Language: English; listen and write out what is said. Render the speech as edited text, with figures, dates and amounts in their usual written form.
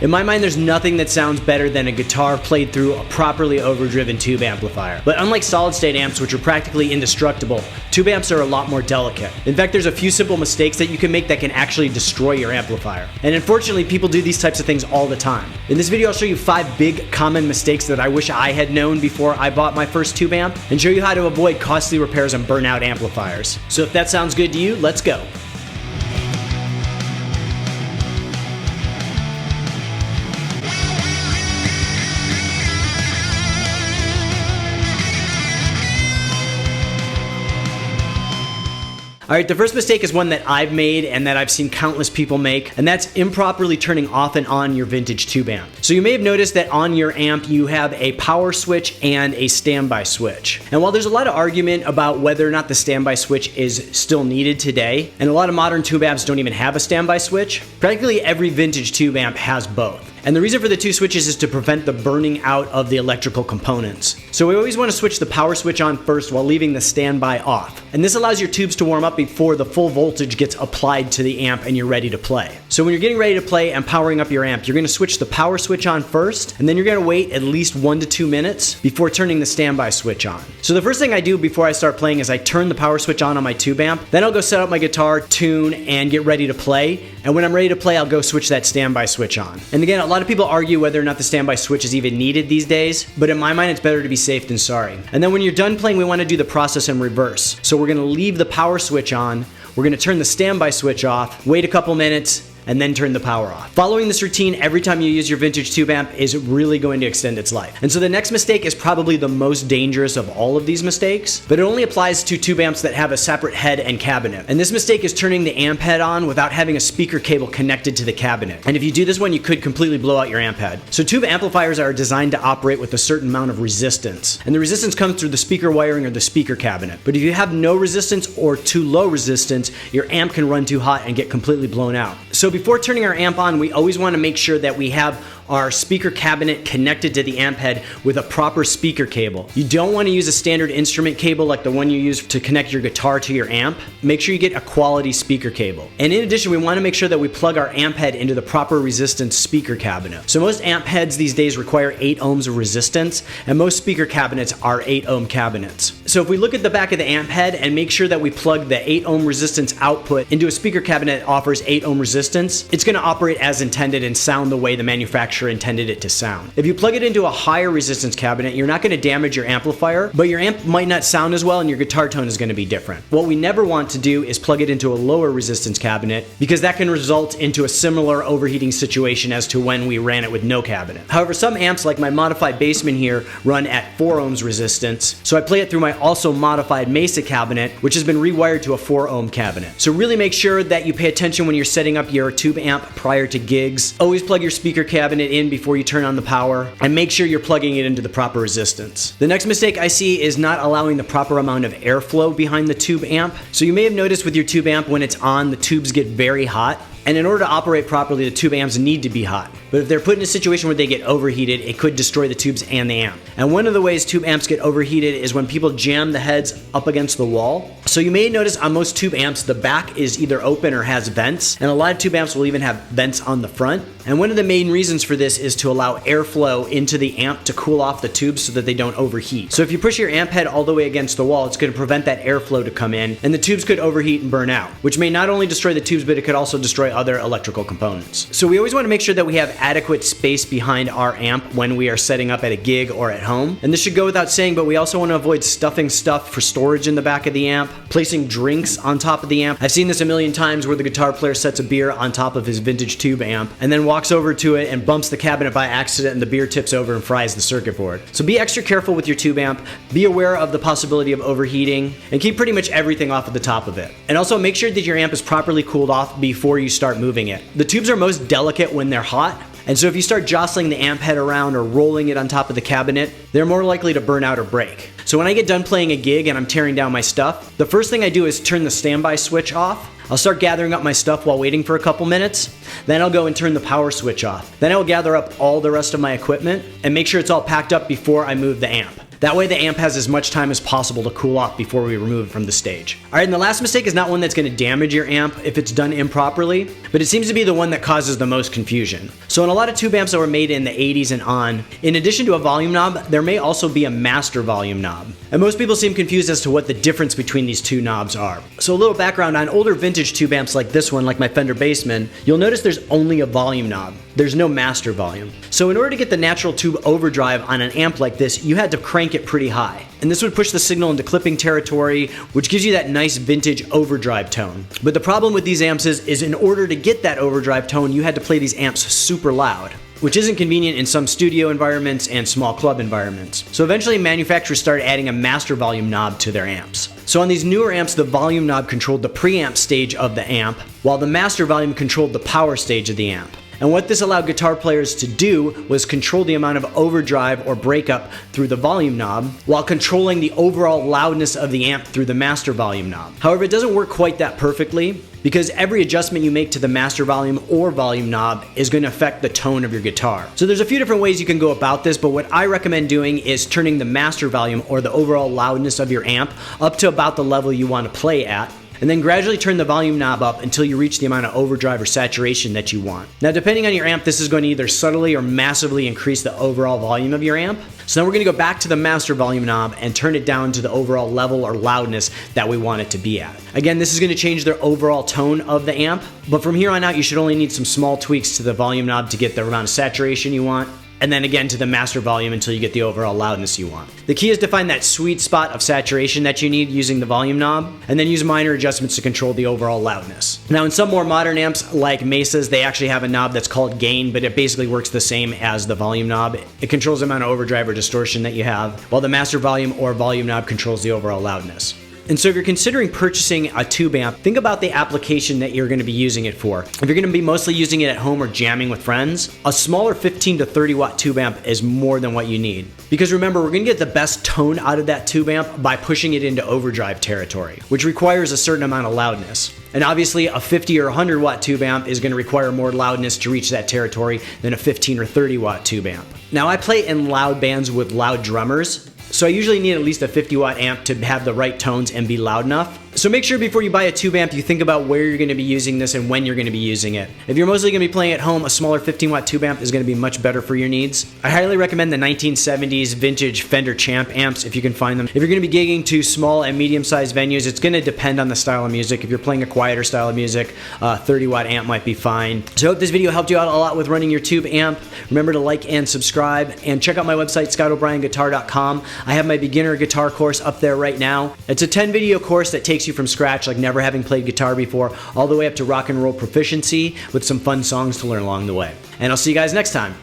In my mind, there's nothing that sounds better than a guitar played through a properly overdriven tube amplifier. But unlike solid-state amps, which are practically indestructible, tube amps are a lot more delicate. In fact, there's a few simple mistakes that you can make that can actually destroy your amplifier. And unfortunately, people do these types of things all the time. In this video, I'll show you 5 big common mistakes that I wish I had known before I bought my first tube amp, and show you how to avoid costly repairs and burnout amplifiers. So if that sounds good to you, let's go. Alright, the first mistake is one that I've made and that I've seen countless people make, and that's improperly turning off and on your vintage tube amp. So you may have noticed that on your amp you have a power switch and a standby switch. And while there's a lot of argument about whether or not the standby switch is still needed today, and a lot of modern tube amps don't even have a standby switch, practically every vintage tube amp has both. And the reason for the 2 switches is to prevent the burning out of the electrical components. So we always want to switch the power switch on first while leaving the standby off. And this allows your tubes to warm up before the full voltage gets applied to the amp and you're ready to play. So when you're getting ready to play and powering up your amp, you're going to switch the power switch on first, and then you're going to wait at least 1 to 2 minutes before turning the standby switch on. So the first thing I do before I start playing is I turn the power switch on my tube amp, then I'll go set up my guitar, tune, and get ready to play. And when I'm ready to play, I'll go switch that standby switch on. And again, a lot of people argue whether or not the standby switch is even needed these days, but in my mind, it's better to be safe than sorry. And then when you're done playing, we want to do the process in reverse. So we're going to leave the power switch on, we're going to turn the standby switch off, wait a couple minutes, and then turn the power off. Following this routine every time you use your vintage tube amp is really going to extend its life. And so the next mistake is probably the most dangerous of all of these mistakes, but it only applies to tube amps that have a separate head and cabinet. And this mistake is turning the amp head on without having a speaker cable connected to the cabinet. And if you do this one, you could completely blow out your amp head. So tube amplifiers are designed to operate with a certain amount of resistance. And the resistance comes through the speaker wiring or the speaker cabinet. But if you have no resistance or too low resistance, your amp can run too hot and get completely blown out. So before turning our amp on, we always want to make sure that we have our speaker cabinet connected to the amp head with a proper speaker cable. You don't want to use a standard instrument cable like the one you use to connect your guitar to your amp. Make sure you get a quality speaker cable. And in addition, we want to make sure that we plug our amp head into the proper resistance speaker cabinet. So most amp heads these days require 8 ohms of resistance, and most speaker cabinets are 8 ohm cabinets. So if we look at the back of the amp head and make sure that we plug the 8 ohm resistance output into a speaker cabinet that offers 8 ohm resistance, it's going to operate as intended and sound the way the manufacturer intended it to sound. If you plug it into a higher resistance cabinet, you're not going to damage your amplifier, but your amp might not sound as well and your guitar tone is going to be different. What we never want to do is plug it into a lower resistance cabinet, because that can result into a similar overheating situation as to when we ran it with no cabinet. However, some amps like my modified Bassman here run at 4 ohms resistance, so I play it through my also modified Mesa cabinet, which has been rewired to a 4 ohm cabinet. So really make sure that you pay attention when you're setting up your tube amp prior to gigs. Always plug your speaker cabinet in before you turn on the power, and make sure you're plugging it into the proper resistance. The next mistake I see is not allowing the proper amount of airflow behind the tube amp. So you may have noticed with your tube amp, when it's on, the tubes get very hot. And in order to operate properly, the tube amps need to be hot. But if they're put in a situation where they get overheated, it could destroy the tubes and the amp. And one of the ways tube amps get overheated is when people jam the heads up against the wall. So you may notice on most tube amps, the back is either open or has vents. And a lot of tube amps will even have vents on the front. And one of the main reasons for this is to allow airflow into the amp to cool off the tubes so that they don't overheat. So if you push your amp head all the way against the wall, it's going to prevent that airflow to come in, and the tubes could overheat and burn out, which may not only destroy the tubes, but it could also destroy other electrical components. So we always want to make sure that we have adequate space behind our amp when we are setting up at a gig or at home. And this should go without saying, but we also want to avoid stuffing stuff for storage in the back of the amp, placing drinks on top of the amp. I've seen this a million times where the guitar player sets a beer on top of his vintage tube amp and then walks over to it and bumps the cabinet by accident, and the beer tips over and fries the circuit board. So be extra careful with your tube amp, be aware of the possibility of overheating, and keep pretty much everything off of the top of it. And also make sure that your amp is properly cooled off before you start moving it. The tubes are most delicate when they're hot, and so if you start jostling the amp head around or rolling it on top of the cabinet, they're more likely to burn out or break. So when I get done playing a gig and I'm tearing down my stuff, the first thing I do is turn the standby switch off. I'll start gathering up my stuff while waiting for a couple minutes. Then I'll go and turn the power switch off. Then I'll gather up all the rest of my equipment and make sure it's all packed up before I move the amp. That way the amp has as much time as possible to cool off before we remove it from the stage. Alright, and the last mistake is not one that's going to damage your amp if it's done improperly, but it seems to be the one that causes the most confusion. So in a lot of tube amps that were made in the 80s and on, in addition to a volume knob, there may also be a master volume knob. And most people seem confused as to what the difference between these two knobs are. So a little background on older vintage tube amps like this one, like my Fender Bassman, you'll notice there's only a volume knob. There's no master volume. So in order to get the natural tube overdrive on an amp like this, you had to crank it pretty high. And this would push the signal into clipping territory, which gives you that nice vintage overdrive tone. But the problem with these amps is in order to get that overdrive tone, you had to play these amps super loud, which isn't convenient in some studio environments and small club environments. So eventually manufacturers started adding a master volume knob to their amps. So on these newer amps, the volume knob controlled the preamp stage of the amp, while the master volume controlled the power stage of the amp. And what this allowed guitar players to do was control the amount of overdrive or breakup through the volume knob, while controlling the overall loudness of the amp through the master volume knob. However, it doesn't work quite that perfectly, because every adjustment you make to the master volume or volume knob is going to affect the tone of your guitar. So there's a few different ways you can go about this, but what I recommend doing is turning the master volume or the overall loudness of your amp up to about the level you want to play at, and then gradually turn the volume knob up until you reach the amount of overdrive or saturation that you want. Now, depending on your amp, this is going to either subtly or massively increase the overall volume of your amp. So now we're going to go back to the master volume knob and turn it down to the overall level or loudness that we want it to be at. Again, this is going to change the overall tone of the amp, but from here on out, you should only need some small tweaks to the volume knob to get the amount of saturation you want, and then again to the master volume until you get the overall loudness you want. The key is to find that sweet spot of saturation that you need using the volume knob, and then use minor adjustments to control the overall loudness. Now in some more modern amps like Mesas, they actually have a knob that's called gain, but it basically works the same as the volume knob. It controls the amount of overdrive or distortion that you have, while the master volume or volume knob controls the overall loudness. And so if you're considering purchasing a tube amp, think about the application that you're going to be using it for. If you're going to be mostly using it at home or jamming with friends, a smaller 15 to 30 watt tube amp is more than what you need. Because remember, we're going to get the best tone out of that tube amp by pushing it into overdrive territory, which requires a certain amount of loudness. And obviously a 50 or 100 watt tube amp is going to require more loudness to reach that territory than a 15 or 30 watt tube amp. Now I play in loud bands with loud drummers, so I usually need at least a 50 watt amp to have the right tones and be loud enough. So make sure before you buy a tube amp you think about where you're going to be using this and when you're going to be using it. If you're mostly going to be playing at home, a smaller 15 watt tube amp is going to be much better for your needs. I highly recommend the 1970s vintage Fender Champ amps if you can find them. If you're going to be gigging to small and medium sized venues, it's going to depend on the style of music. If you're playing a quieter style of music, 30 watt amp might be fine. So I hope this video helped you out a lot with running your tube amp. Remember to like and subscribe, and check out my website scottobryanguitar.com. I have my beginner guitar course up there right now. It's a 10 video course that takes you from scratch, like never having played guitar before, all the way up to rock and roll proficiency with some fun songs to learn along the way. And I'll see you guys next time.